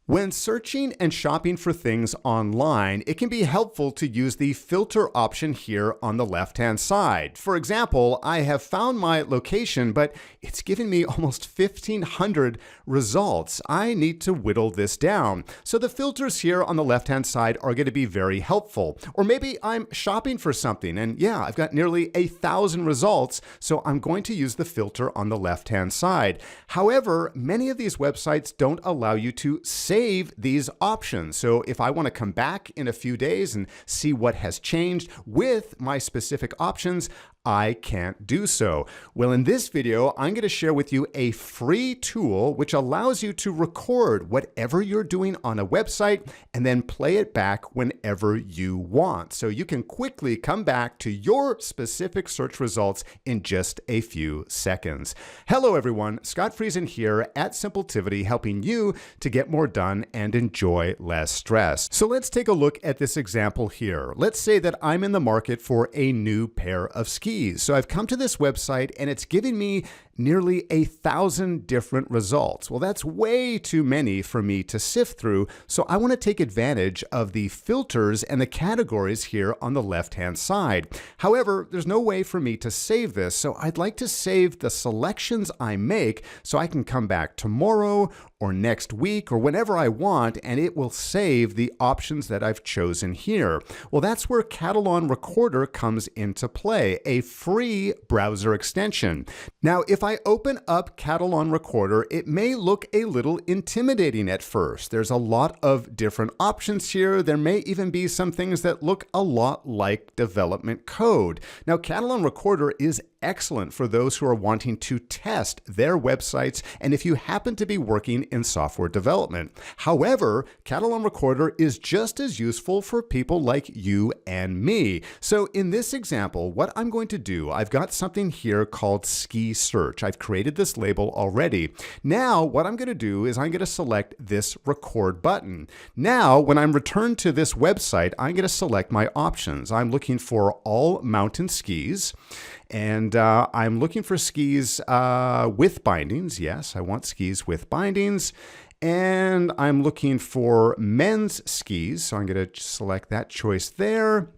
When searching and shopping for things online, it can be helpful to use the filter option here on the left-hand side. For example, I have found my location, but it's given me almost 1,500 results. I need to whittle this down. So the filters here on the left-hand side are going to be very helpful. Or maybe I'm shopping for something and yeah, I've got nearly 1,000 results, so I'm going to use the filter on the left-hand side. However, many of these websites don't allow you to save these options. So if I want to come back in a few days and see what has changed with my specific options, I can't do so. Well, in this video, I'm going to share with you a free tool which allows you to record whatever you're doing on a website and then play it back whenever you want. So you can quickly come back to your specific search results in just a few seconds. Hello, everyone. Scott Friesen here at Simpletivity, helping you to get more done and enjoy less stress. So let's take a look at this example here. Let's say that I'm in the market for a new pair of skis. So I've come to this website and it's giving me nearly 1,000 different results. Well, that's way too many for me to sift through. So I want to take advantage of the filters and the categories here on the left-hand side. However, there's no way for me to save this. So I'd like to save the selections I make so I can come back tomorrow or next week or whenever I want, and it will save the options that I've chosen here. Well, that's where Katalon Recorder comes into play, a free browser extension. Now, if I open up Katalon Recorder, it may look a little intimidating at first. There's a lot of different options here. There may even be some things that look a lot like development code. Now, Katalon Recorder is excellent for those who are wanting to test their websites and if you happen to be working in software development. However, Katalon Recorder is just as useful for people like you and me. So in this example, what I'm going to do, I've got something here called ski search. I've created this label already. Now, what I'm going to do is I'm going to select this record button. Now, when I'm returned to this website, I'm going to select my options. I'm looking for all mountain skis. And I'm looking for skis with bindings. Yes, I want skis with bindings. And I'm looking for men's skis. So I'm going to select that choice there.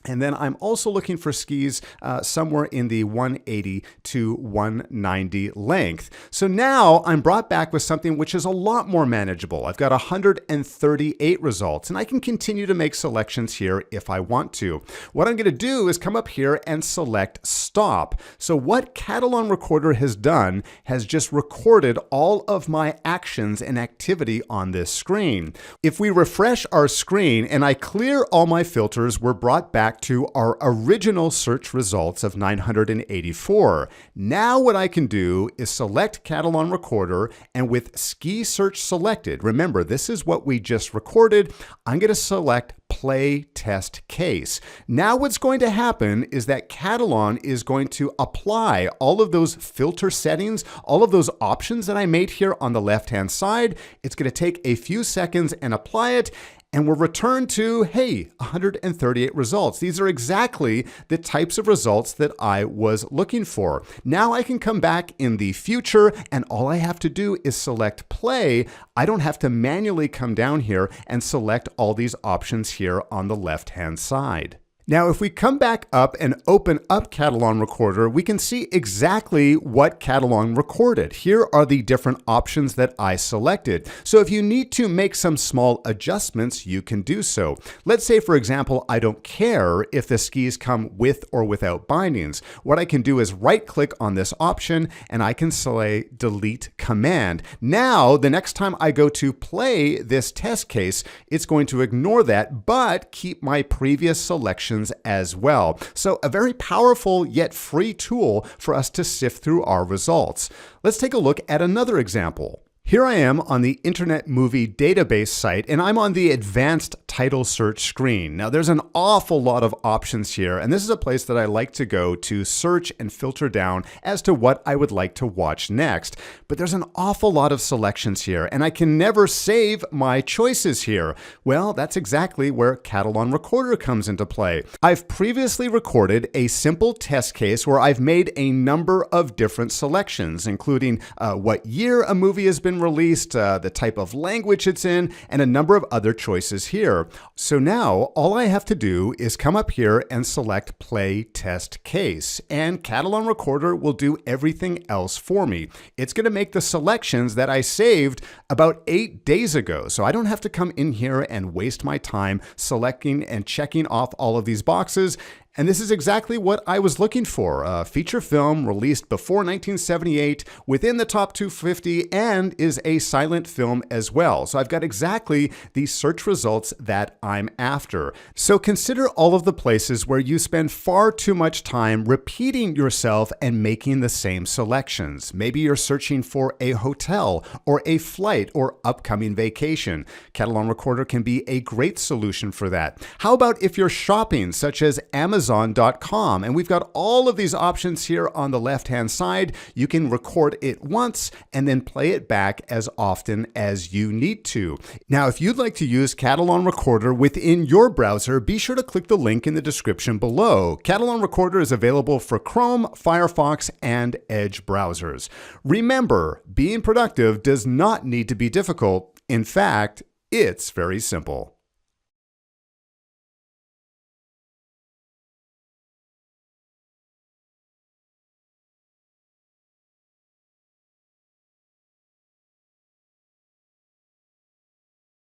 And then I'm also looking for skis somewhere in the 180 to 190 length. So now I'm brought back with something which is a lot more manageable. I've got 138 results, and I can continue to make selections here if I want to. What I'm going to do is come up here and select stop. So what Katalon Recorder has done has just recorded all of my actions and activity on this screen. If we refresh our screen and I clear all my filters, we're brought back to our original search results of 984. Now what I can do is select Katalon Recorder, and with ski search selected, remember this is what we just recorded, I'm going to select play test case. Now what's going to happen is that Katalon is going to apply all of those filter settings, all of those options that I made here on the left-hand side. It's going to take a few seconds and apply it. And we're returned to, hey, 138 results. These are exactly the types of results that I was looking for. Now I can come back in the future and all I have to do is select play. I don't have to manually come down here and select all these options here on the left-hand side. Now, if we come back up and open up Katalon Recorder, we can see exactly what Katalon recorded. Here are the different options that I selected. So if you need to make some small adjustments, you can do so. Let's say, for example, I don't care if the skis come with or without bindings. What I can do is right-click on this option and I can select delete command. Now, the next time I go to play this test case, it's going to ignore that, but keep my previous selection as well. So a very powerful yet free tool for us to sift through our results. Let's take a look at another example. Here I am on the Internet Movie Database site, and I'm on the advanced title search screen. Now, there's an awful lot of options here, and this is a place that I like to go to search and filter down as to what I would like to watch next. But there's an awful lot of selections here, and I can never save my choices here. Well, that's exactly where Katalon Recorder comes into play. I've previously recorded a simple test case where I've made a number of different selections, including what year a movie has been been released, the type of language it's in, and a number of other choices here. So now all I have to do is come up here and select Play Test Case, and Katalon Recorder will do everything else for me. It's going to make the selections that I saved about 8 days ago, so I don't have to come in here and waste my time selecting and checking off all of these boxes. And this is exactly what I was looking for. A feature film released before 1978, within the top 250, and is a silent film as well. So I've got exactly the search results that I'm after. So consider all of the places where you spend far too much time repeating yourself and making the same selections. Maybe you're searching for a hotel or a flight or upcoming vacation. Katalon Recorder can be a great solution for that. How about if you're shopping, such as Amazon.com, and we've got all of these options here on the left-hand side. You can record it once and then play it back as often as you need to. Now, if you'd like to use Katalon Recorder within your browser, be sure to click the link in the description below. Katalon Recorder is available for Chrome, Firefox, and Edge browsers. Remember, being productive does not need to be difficult. In fact, it's very simple.